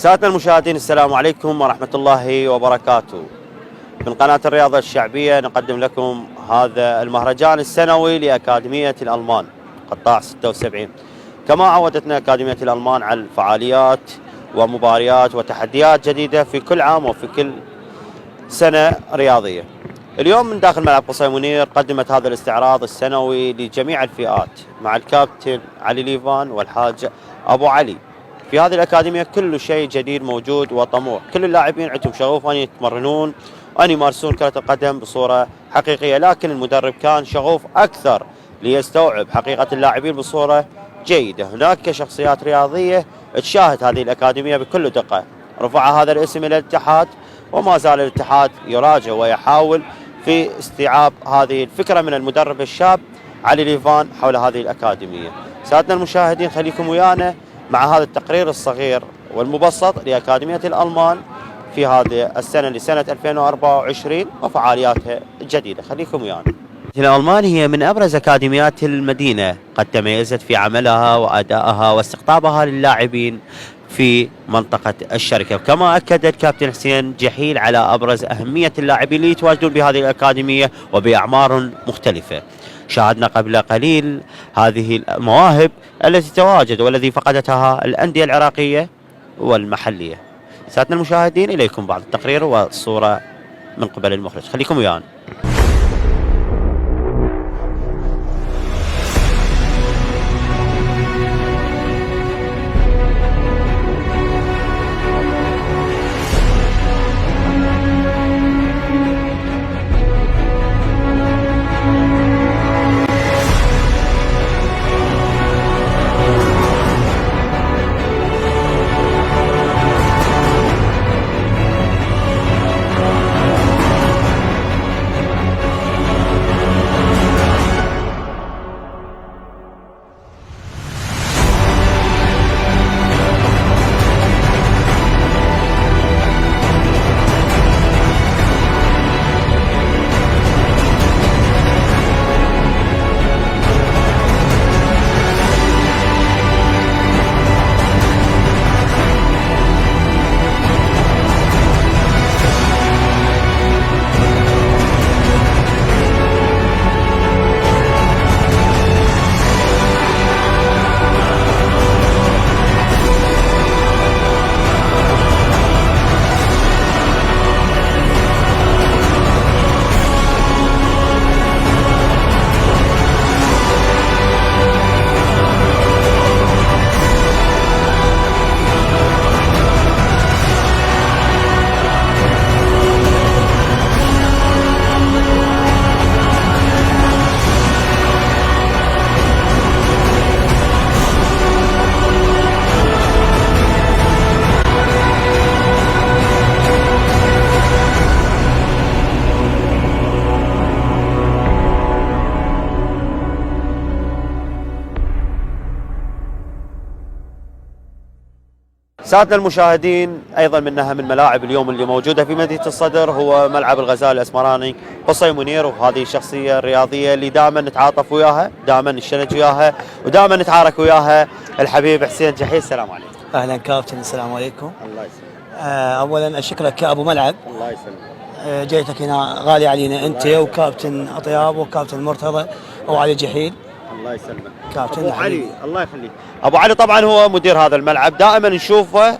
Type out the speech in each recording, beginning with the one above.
سادتنا المشاهدين، السلام عليكم ورحمة الله وبركاته. من قناة الرياضة الشعبية نقدم لكم هذا المهرجان السنوي لأكاديمية الألمان قطاع 76. كما عودتنا أكاديمية الألمان على الفعاليات ومباريات وتحديات جديدة في كل عام وفي كل سنة رياضية. اليوم من داخل ملعب قصي منير قدمت هذا الاستعراض السنوي لجميع الفئات مع الكابتن علي ليفان والحاج أبو علي. في هذه الأكاديمية كل شيء جديد موجود وطموح، كل اللاعبين عندهم شغوف أن يتمرنون وأن يمارسون كرة القدم بصورة حقيقية، لكن المدرب كان شغوف أكثر ليستوعب حقيقة اللاعبين بصورة جيدة. هناك شخصيات رياضية تشاهد هذه الأكاديمية بكل دقة. رفع هذا الاسم إلى الاتحاد وما زال الاتحاد يراجع ويحاول في استيعاب هذه الفكرة من المدرب الشاب علي ليفان حول هذه الأكاديمية. سادتنا المشاهدين، خليكم ويانا مع هذا التقرير الصغير والمبسط لأكاديمية الألمان في هذه السنة لسنة 2024 وفعالياتها الجديدة. خليكم ويانا. الألمان هي من أبرز أكاديميات المدينة، قد تميزت في عملها وأدائها واستقطابها للاعبين في منطقة الشركة. كما أكد الكابتن حسين جحيل على أبرز أهمية اللاعبين اللي يتواجدون بهذه الأكاديمية وبأعمار مختلفة. شاهدنا قبل قليل هذه المواهب التي تواجد والذي فقدتها الأندية العراقية والمحلية. سادتنا المشاهدين، إليكم بعض التقرير والصورة من قبل المخرج. خليكم ويانا. سادتنا المشاهدين، ايضا من اهم الملاعب اليوم اللي موجوده في مدينه الصدر هو ملعب الغزال الاسمراني قصي منير، وهذه الشخصيه الرياضيه اللي دائما نتعاطف وياها، دائما نشنج وياها، ودائما نتعارك وياها، الحبيب حسين جحيل. السلام عليكم. اهلا كابتن، السلام عليكم. الله يسلمك. اولا اشكرك كابو ملعب. الله يسلمك. جيتك هنا غالي علينا انت وكابتن اطياب وكابتن مرتضى وعلي جحيل. الله يسلمك. كابتن ابو علي، الله يخليك. ابو علي طبعا هو مدير هذا الملعب، دائما نشوفه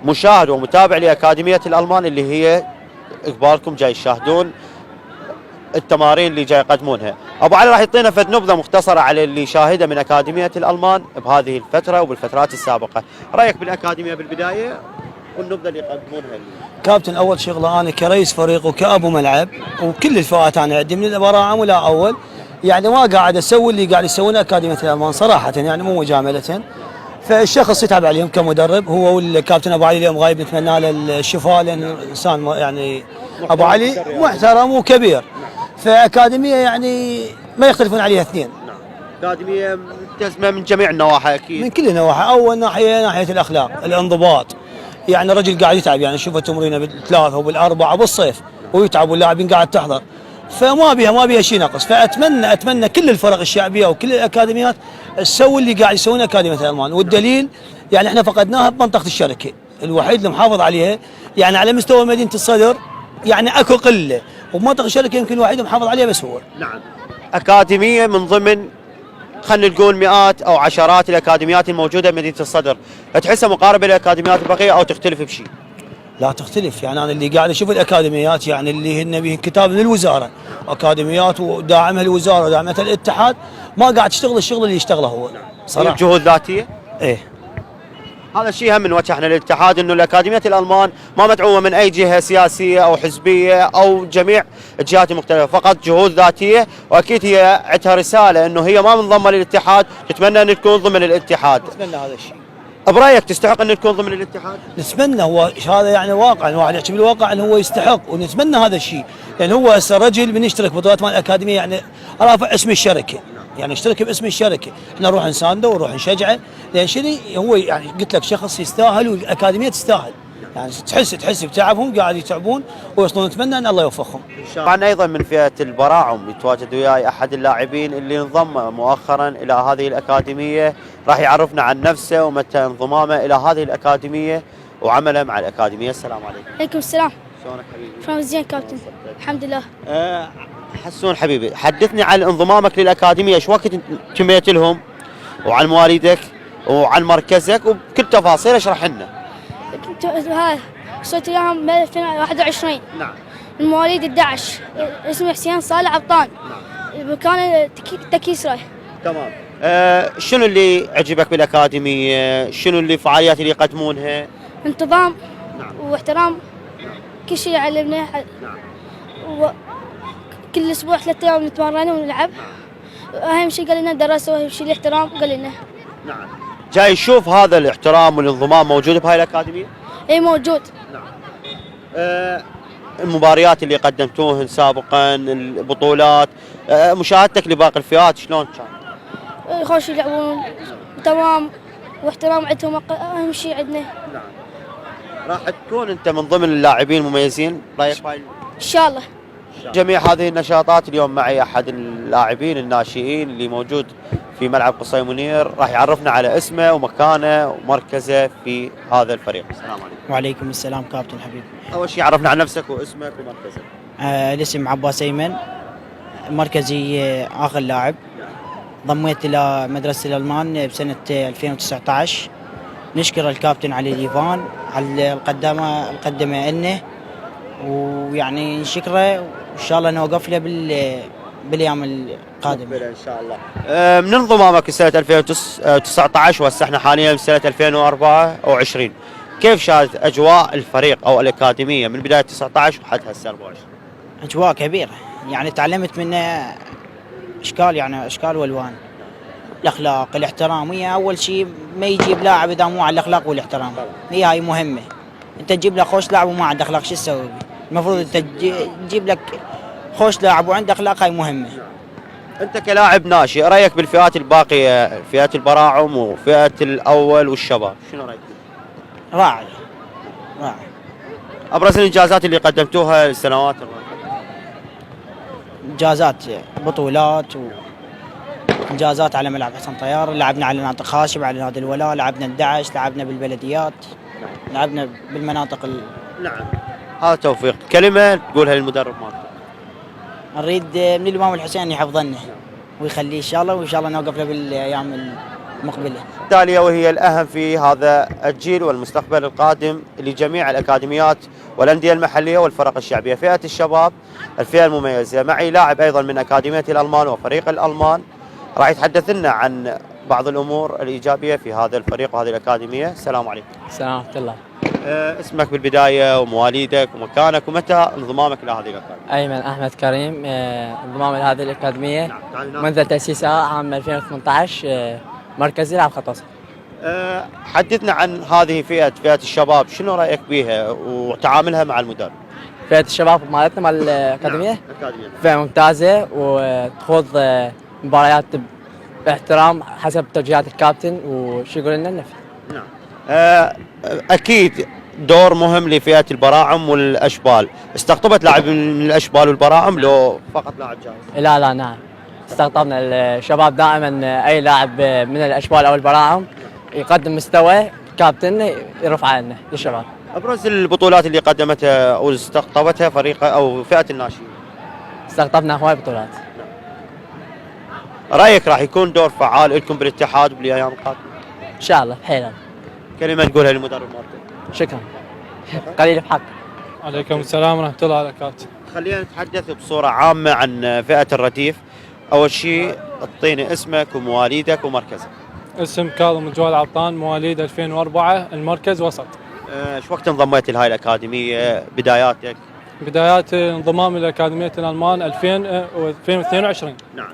مشاهد ومتابع لاكاديميه الالمان اللي هي اقبالكم جاي يشاهدون التمارين اللي جاي يقدمونها. ابو علي راح يعطينا فد نبذه مختصره على اللي شاهده من اكاديميه الالمان بهذه الفتره وبالفترات السابقه. رايك بالاكاديميه بالبدايه والنبذه اللي يقدمونها؟ كابتن، اول شغله انا كرئيس فريق وكابو ملعب وكل الفئات انا عندي من البراعم ولا اول، يعني ما قاعد اسوي اللي قاعد يسوونه اكاديميه الالمان صراحه، يعني مو مجامله. فالشخص يتعب عليهم كمدرب هو والكابتن ابو علي، اليوم غايب نتمنى له الشفاء لانه انسان يعني ابو علي محترم وكبير. فاكاديميه يعني ما يختلفون عليها اثنين. اكاديميه ملتزمه من جميع النواحي اكيد. من كل النواحي، اول ناحيه الاخلاق، الانضباط. يعني الرجل قاعد يتعب، يعني شوف تمرينه بالثلاثه وبالاربعه بالصيف ويتعب واللاعبين قاعد تحضر، فما بيها شيء نقص. فاتمنى كل الفرق الشعبيه وكل الاكاديميات تسوي اللي قاعد يسوونه اكاديميه الالمان، والدليل يعني احنا فقدناها بمنطقه الشركه. الوحيد اللي محافظ عليها يعني على مستوى مدينه الصدر، يعني اكو قله، ومنطقه الشركه يمكن الوحيد محافظ عليها بس هو. نعم. اكاديميه من ضمن، خلينا نقول مئات او عشرات الاكاديميات الموجوده بمدينه الصدر، تحسها مقاربه للاكاديميات البقيه او تختلف بشيء؟ لا تختلف، يعني انا اللي قاعد اشوف الاكاديميات يعني اللي هن بهن كتاب من الوزاره، اكاديميات وداعمها الوزاره وداعمتها الاتحاد، ما قاعد تشتغل الشغل اللي يشتغله هو صراحه. جهود ذاتيه؟ ايه. هذا الشيء هم من وجهنا للاتحاد، انه الاكاديميات الالمان ما مدعومه من اي جهه سياسيه او حزبيه او جميع الجهات المختلفه، فقط جهود ذاتيه، واكيد هي عندها رساله انه هي ما منضمه للاتحاد، تتمنى ان تكون ضمن الاتحاد. نتمنى هذا الشيء. برايك تستحق ان تكون ضمن الاتحاد؟ نتمنى، هو هذا يعني واقع، الواحد يحكي بالواقع انه هو يستحق، ونتمنى هذا الشيء، يعني هو هسه رجل من يشترك بطولات مال الاكاديميه يعني رافع اسم الشركه، يعني اشترك باسم الشركه، احنا نروح نسانده ونروح نشجعه، لان شنو هو يعني قلت لك شخص يستاهل والاكاديميه تستاهل، يعني تحس بتعبهم، قاعد يتعبون ويوصلون، نتمنى ان الله يوفقهم. طبعا ايضا من فئه البراعم يتواجد وياي احد اللاعبين اللي انضم مؤخرا الى هذه الاكاديميه، راح يعرفنا عن نفسه ومتى انضمامه الى هذه الاكاديميه وعمله مع الاكاديميه. السلام عليكم. عليكم السلام. شلونك حبيبي؟ شلون زين كابتن؟ الحمد لله. حسون حبيبي، حدثني عن انضمامك للاكاديميه، ايش وقت انتميت لهم، وعن مواليدك وعن مركزك وبكل تفاصيل اشرح لنا. كنت وصلت وياهم ب 2021. نعم. المواليد 11، اسمي حسين صالح عبطان. نعم. مكان تكيسرة. تمام. شنو اللي عجبك بالاكاديميه؟ شنو اللي الفعاليات اللي يقدمونها؟ انتظام. نعم. واحترام. كل شيء يعلمنا. نعم. كل اسبوع 3 ايام نتمرن ونلعب. اهم شيء قال لنا الدراسه، واهم شيء الاحترام قال لنا. نعم. جاي يشوف هذا الاحترام والانضمام موجود بهاي الاكاديميه؟ اي موجود. نعم. المباريات اللي قدمتوهن سابقا، البطولات، مشاهدتك لباقي الفئات شلون كان؟ خوش يلعبون تمام، واحترام عندهم اهم شيء عندنا. نعم. راح تكون انت من ضمن اللاعبين المميزين رايك باي؟ ان شاء الله. جميع هذه النشاطات. اليوم معي احد اللاعبين الناشئين اللي موجود في ملعب قصي منير، راح يعرفنا على اسمه ومكانه ومركزه في هذا الفريق. السلام عليكم. وعليكم السلام كابتن حبيبي. اول شيء عرفنا عن نفسك واسمك ومركزك. الاسم عباس ايمن، مركزي اخر لاعب. ضميت الى مدرسه الالمان بسنه 2019. نشكر الكابتن علي ديفان على القدمه لنا، ويعني نشكره، وان شاء الله نوقف له بالايام القادمه ان شاء الله. من انضمامك سنه 2019 وهسه احنا حاليا سنه 2024، كيف شاهدت اجواء الفريق او الاكاديميه من بدايه 19 وحد هسه 24؟ اجواء كبيره، يعني تعلمت منه اشكال، يعني اشكال والوان. الاخلاق، الاحترام، هي اول شيء ما يجيب لاعب اذا مو على الاخلاق والاحترام، هي هاي مهمه. انت تجيب له خوش لاعب وما عنده اخلاق شو تسوي؟ المفروض انت تجيب لك خوش لاعب وعنده اخلاق، هاي مهمه. انت كلاعب ناشئ، رايك بالفئات الباقيه، فئات البراعم وفئه الاول والشباب، شنو رايك؟ راعي. ابرز الانجازات اللي قدمتوها السنوات الماضيه؟ انجازات بطولات وانجازات على ملعب حسن طيار، لعبنا على نادي خاشب، على نادي الولاء، لعبنا الدعش، لعبنا بالبلديات، لعبنا بالمناطق نعم. هذا توفيق. كلمه تقولها للمدرب مالك؟ نريد من الامام الحسين يحفظنا ويخليه ان شاء الله، وان شاء الله نوقف له بالايام المقبله. التاليه وهي الاهم في هذا الجيل والمستقبل القادم لجميع الاكاديميات والانديه المحليه والفرق الشعبيه، فئه الشباب، الفئه المميزه. معي لاعب ايضا من اكاديميه الالمان وفريق الالمان، راح يتحدث لنا عن بعض الامور الايجابيه في هذا الفريق وهذه الاكاديميه. السلام عليكم. السلام ورحمة الله. اسمك بالبدايه ومواليدك ومكانك ومتى انضمامك الى هذه الاكاديميه؟ أيمن أحمد كريم، انضمام لهذه الأكاديمية نعم. منذ تأسيسها عام 2018. مركزي لاعب خط وسط. حدثنا عن هذه فئه الشباب، شنو رايك بها وتعاملها مع المدرب؟ فئة الشباب مالتنا مال الأكاديمية فئة ممتازة، وتخوض مباريات باحترام حسب توجيهات الكابتن وشو يقول لنا النفي. نعم. اكيد دور مهم لفئه البراعم والاشبال. استقطبت لاعب من الاشبال والبراعم لو فقط لاعب جاهز؟ لا نعم، استقطبنا الشباب دائما. أي لاعب من الأشبال أو البراعم يقدم مستوى كابتن يرفع لنا للشباب. ابرز البطولات اللي قدمتها او استقطبتها فريق او فئه الناشئين. استقطبنا هواي بطولات. رايك راح يكون دور فعال لكم بالاتحاد بالايام القادمه؟ ان شاء الله حيلا. كلمه تقولها للمدرب مالته. شكرا. قليل بحق. عليكم السلام ورحمة الله وبركاته. خلينا نتحدث بصوره عامه عن فئه الرديف. اول شيء اعطيني اسمك ومواليدك ومركزك. اسم كاظم جوال عطان، مواليد 2004، المركز وسط. ايش وقت انضميت لهاي الاكاديميه؟ بداياتك؟ بدايات انضمامي لأكاديمية الألمان 2022. نعم.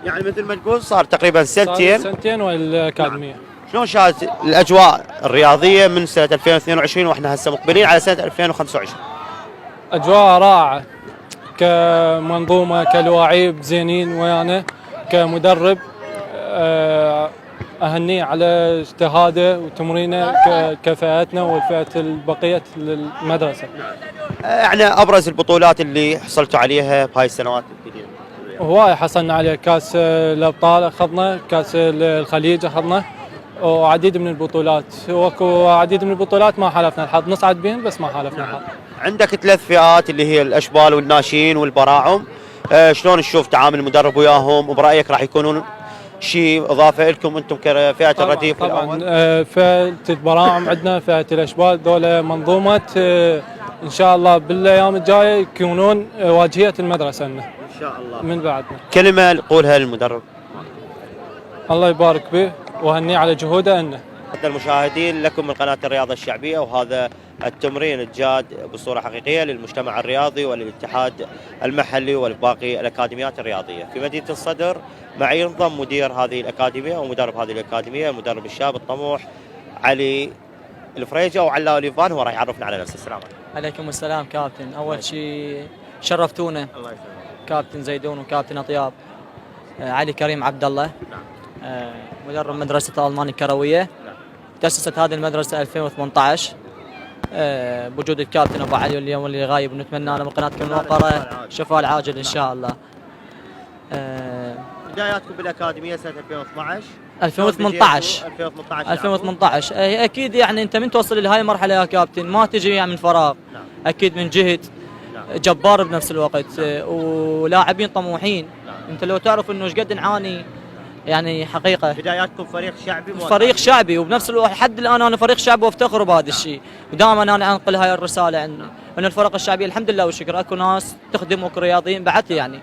يعني مثل ما تقول صار تقريبا سنتين. سنتين والأكاديمية. نعم. شلون شاهدت الاجواء الرياضيه من سنه 2022 واحنا هسه مقبلين على سنه 2025؟ أجواء رائعة كمنظومة، كلواعيب زينين ويانا، كمدرب أهنيه على اجتهاده وتمرينه كفئتنا وفئة البقية للمدرسة. يعني ابرز البطولات اللي حصلتوا عليها بهاي السنوات الجديده؟ هواي حصلنا عليه، كاس الأبطال أخذنا، كاس الخليج أخذنا، وعديد من البطولات، وكو عديد من البطولات ما حالفنا الحظ نصعد بهم بس ما حالفنا الحظ. عندك 3 فئات اللي هي الاشبال والناشئين والبراعم، شلون تشوف تعامل المدرب وياهم؟ وبرايك راح يكونون شيء اضافه لكم انتم كفئه الرديف طبعا فئه البراعم عندنا، فئه الاشبال، ذولا منظومه ان شاء الله بالايام الجايه يكونون واجهيه المدرسه لنا ان شاء الله من بعدنا. كلمه نقولها للمدرب. الله يبارك به وهنيه على جهوده انه. المشاهدين لكم من قناه الرياضه الشعبيه، وهذا التمرين الجاد بصوره حقيقيه للمجتمع الرياضي وللاتحاد المحلي ولباقي الاكاديميات الرياضيه في مدينه الصدر. معي ينضم مدير هذه الاكاديميه ومدرب هذه الاكاديميه، المدرب الشاب الطموح علي الفريجه، وعلاء ليفان هو راح يعرفنا على نفسه. السلام عليكم. عليكم السلام كابتن. اول شيء شرفتونا الله يسلمك. كابتن زيدون وكابتن اطياب. علي كريم عبد الله، مدرب مدرسه المان الكرويه. تأسست هذه المدرسة 2018 بوجود الكابتن أبو علي اليوم اللي غايب، ونتمنى له من قناتكم الموقرة شفاء العاجل إن شاء الله. بداياتكم بالأكاديمية سنة 2012؟ 2018 أكيد. يعني أنت من توصل لهاي المرحلة يا كابتن ما تجي يعني من فراغ. نعم. أكيد من جهد. نعم. جبار بنفس الوقت. ولاعبين طموحين. نعم. أنت لو تعرف إنه إيش قد نعاني يعني حقيقة. بداياتكم فريق شعبي؟ فريق شعبي، وبنفس الوقت لحد الآن أنا فريق شعبي وافتخر بهذا الشيء، ودائما أنا أنقل هاي الرسالة عن الفرق الشعبية الحمد لله والشكر أكو ناس تخدمك رياضيين بعد يعني.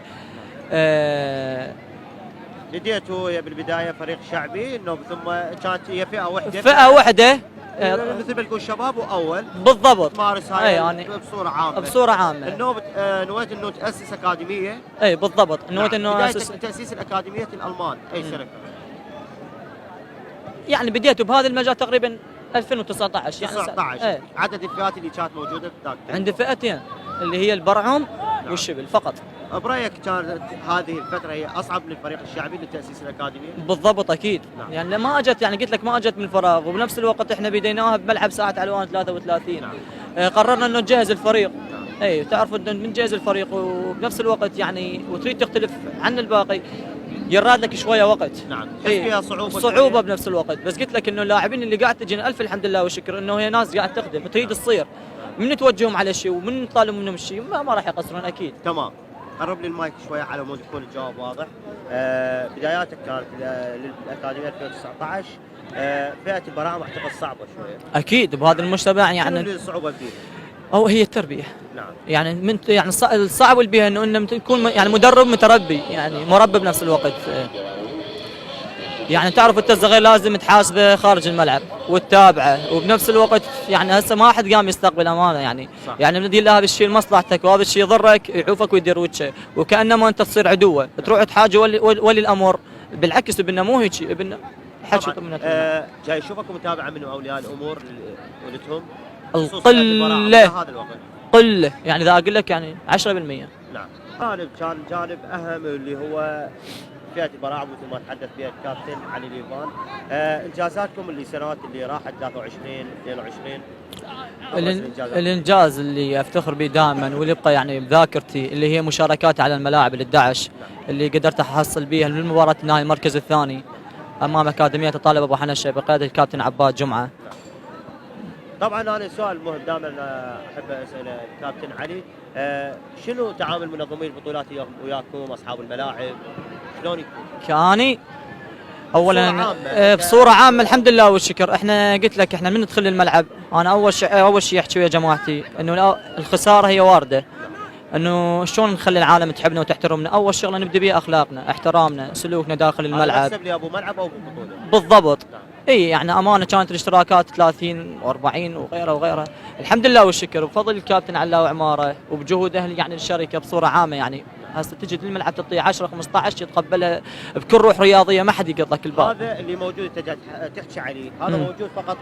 بديتوا بالبداية فريق شعبي إنه ثم كانت هي فئة واحدة؟ فئة واحدة مثل ما تقول شباب وأول بالضبط. تمارس هاي يعني بصورة عامة. بصورة عامة. إنه نويت إنه تأسس أكاديمية؟ أي بالضبط. نويت إنه بداية تأسيس الأكاديمية الألمان أي سنة؟ يعني بديته بهذا المجال تقريبا 2019 يعني 19. عدد الفئات اللي كانت موجودة بذاك عندي فئتين اللي هي البرعم والشبل فقط. برأيك كانت هذه الفترة هي أصعب من الفريق الشعبي لتأسيس الأكاديمية؟ بالضبط أكيد. نعم. يعني ما أجت، يعني قلت لك ما أجت من فراغ، وبنفس الوقت إحنا بديناها بملعب ساعة علوان 33. نعم. قررنا إنه نجهز الفريق. نعم. أي تعرف إنه بنجهز الفريق وبنفس الوقت يعني وتريد تختلف عن الباقي يراد لك شويه وقت. نعم. فيها صعوبة بنفس الوقت، بس قلت لك انه اللاعبين اللي قاعد تجينا الف الحمد لله والشكر انه هي ناس قاعد تخدم تريد تصير، من توجههم على شيء ومن نطالب منهم شيء ما راح يقصرون اكيد. تمام. قرب لي المايك شويه على مود يكون الجواب واضح. بداياتك كانت للاكاديميه 2019 فئه البراعم اعتقد صعبه شويه. اكيد بهذا المجتمع يعني الصعوبه فيه او هي التربيه. نعم. يعني من يعني الصعب اللي بها انه تكون يعني مدرب متربي، يعني مربي بنفس الوقت. يعني تعرف انت الصغير لازم تحاسبه خارج الملعب وتتابعه، وبنفس الوقت يعني هسه ما حد قام يستقبل امانه يعني. صح. يعني بدي له هذا الشيء لمصلحتك وهذا الشيء يضرك يعوفك ويدير وجهه، وكانما انت تصير عدوه تروح تحاجه ولي الامر. بالعكس ابننا مو هيك، ابننا حكي جاي اشوفكم متابعه من اولياء الامور ولدهم القله هذا الوقت قله، يعني اذا اقول لك يعني 10%. نعم. كان جانب اهم اللي هو فئه البراعم مثل ما تحدث فيها الكابتن علي ليفان. انجازاتكم اللي سنوات اللي راحت 23 22 الانجاز اللي افتخر به دائما واللي يبقى يعني بذاكرتي اللي هي مشاركاتي على الملاعب ال11 اللي قدرت احصل بها من مباراه النهائي المركز الثاني امام اكاديميه طالب ابو حنشه بقياده الكابتن عباد جمعه. طبعا انا سؤال مهم دائما احب اساله الكابتن علي، شنو تعامل منظمي البطولات وياكم اصحاب الملاعب؟ شلون يكون؟ كاني اولا بصورة عامة. بصوره عامه الحمد لله والشكر. احنا قلت لك احنا من ندخل الملعب انا اول شيء احكي ويا جماعتي انه الخساره هي وارده، انه شلون نخلي العالم تحبنا وتحترمنا. اول شغله نبدا بها اخلاقنا، احترامنا، سلوكنا داخل الملعب. هذا لي ابو ملعب او بطوله؟ بالضبط. اي يعني امانه كانت الاشتراكات 30 و40 وغيرها وغيرها. الحمد لله والشكر بفضل الكابتن علاء وعماره وبجهوده يعني الشركه بصوره عامه. يعني هسه تجي للملعب تعطي 10 15 يتقبلها بكل روح رياضيه، ما حد يقط لك الباب. هذا اللي موجود تحكي عليه، هذا موجود فقط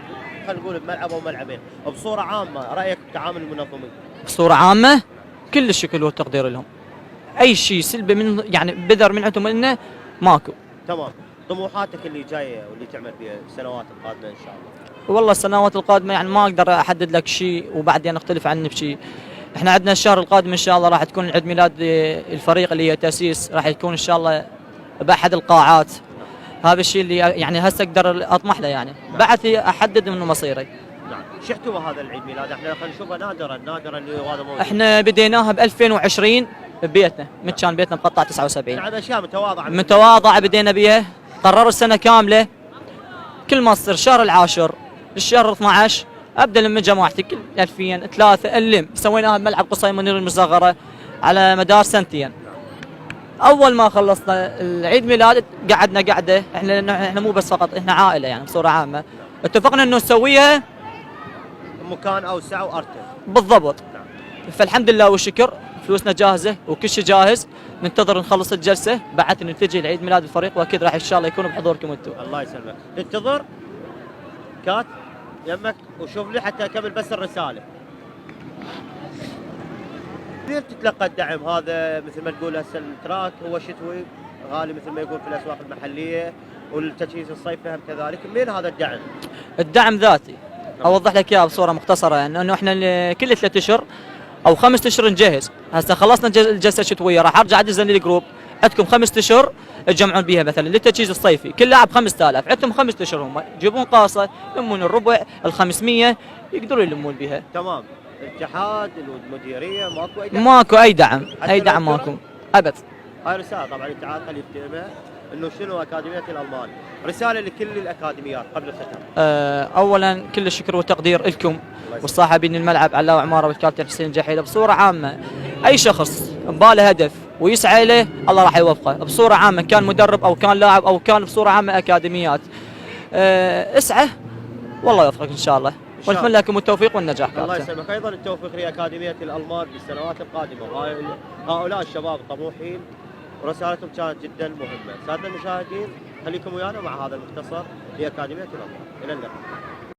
خلينا نقول بملعب او ملعبين. بصوره عامه رايك بتعامل المنظمين؟ بصوره عامه كل الشكر والتقدير لهم. اي شيء سلبي من يعني بذر من عندهم انه ماكو. تمام. طموحاتك اللي جايه واللي تعمل فيها السنوات القادمه ان شاء الله؟ والله السنوات القادمه يعني ما اقدر احدد لك شيء وبعدين اختلف عني بشيء. احنا عندنا الشهر القادم ان شاء الله راح تكون عيد ميلاد الفريق اللي هي تاسيس، راح يكون ان شاء الله باحد القاعات. هذا الشيء اللي يعني هسه اقدر اطمح له يعني. بعد احدد منه مصيري. نعم. شحتوا هذا العيد ميلاد؟ احنا خلينا نشوفه نادرا اللي هذا موجود. احنا بديناها ب 2020 ببيتنا، كان بيتنا بقطاع 79. نعم اشياء متواضعه متواضعه بدينا بيها. قرروا السنه كامله كل ما تصير الشهر العاشر الشهر 12 ابدا لما جماعتي كل 2000 3 نلم. سويناها بملعب قصي منير المصغره على مدار سنتين. اول ما خلصنا العيد ميلاد قعدنا قعده، احنا مو بس فقط، احنا عائله يعني بصوره عامه. اتفقنا انه نسويها مكان اوسع وارتب. بالضبط. فالحمد لله والشكر فلوسنا جاهزه وكل شيء جاهز. ننتظر نخلص الجلسه بعد نتجه لعيد ميلاد الفريق، واكيد راح ان شاء الله يكون بحضوركم انتم. الله يسلمك. ننتظر كات يمك وشوف لي حتى اكمل بس الرساله. كيف تتلقى الدعم هذا؟ مثل ما تقول هسه التراك هو شتوي غالي مثل ما يقول في الاسواق المحليه، والتجهيز الصيفي هم كذلك. منين هذا الدعم؟ الدعم ذاتي. اوضح لك اياها بصوره مختصره يعني انه احنا كل 3 اشهر او 5 اشهر نجهز. هسه خلصنا الجلسه الشتويه راح ارجع ادز للجروب، عندكم 5 اشهر تجمعون بيها مثلا للتجهيز الصيفي، كل لاعب 5000، عندهم 5 اشهر هم يجيبون قاصه يلمون الربع ال 500 يقدرون يلمون بيها. تمام. الاتحاد المديريه ماكو اي دعم؟ ماكو اي دعم، اي دعم ماكو ابد. هاي رساله طبعا الاتحاد خلي يفتهمها انه شنو اكاديميه الالمان، رساله لكل الاكاديميات قبل الختام. اولا كل الشكر والتقدير لكم والصاحبين الملعب علاء وعماره والكابتن حسين جحيله. بصوره عامه اي شخص بباله هدف ويسعى له الله راح يوفقه. بصوره عامه كان مدرب او كان لاعب او كان بصوره عامه اكاديميات، اسعى والله يوفقك ان شاء الله. ونتمنى لكم التوفيق والنجاح. الله يسلمك. ايضا التوفيق لاكاديميه الالمان بالسنوات القادمه. هؤلاء الشباب طموحين ورسالتهم كانت جدا مهمه. سادة المشاهدين خليكم ويانا مع هذا المختصر لاكاديميه الالمان. الى اللقاء.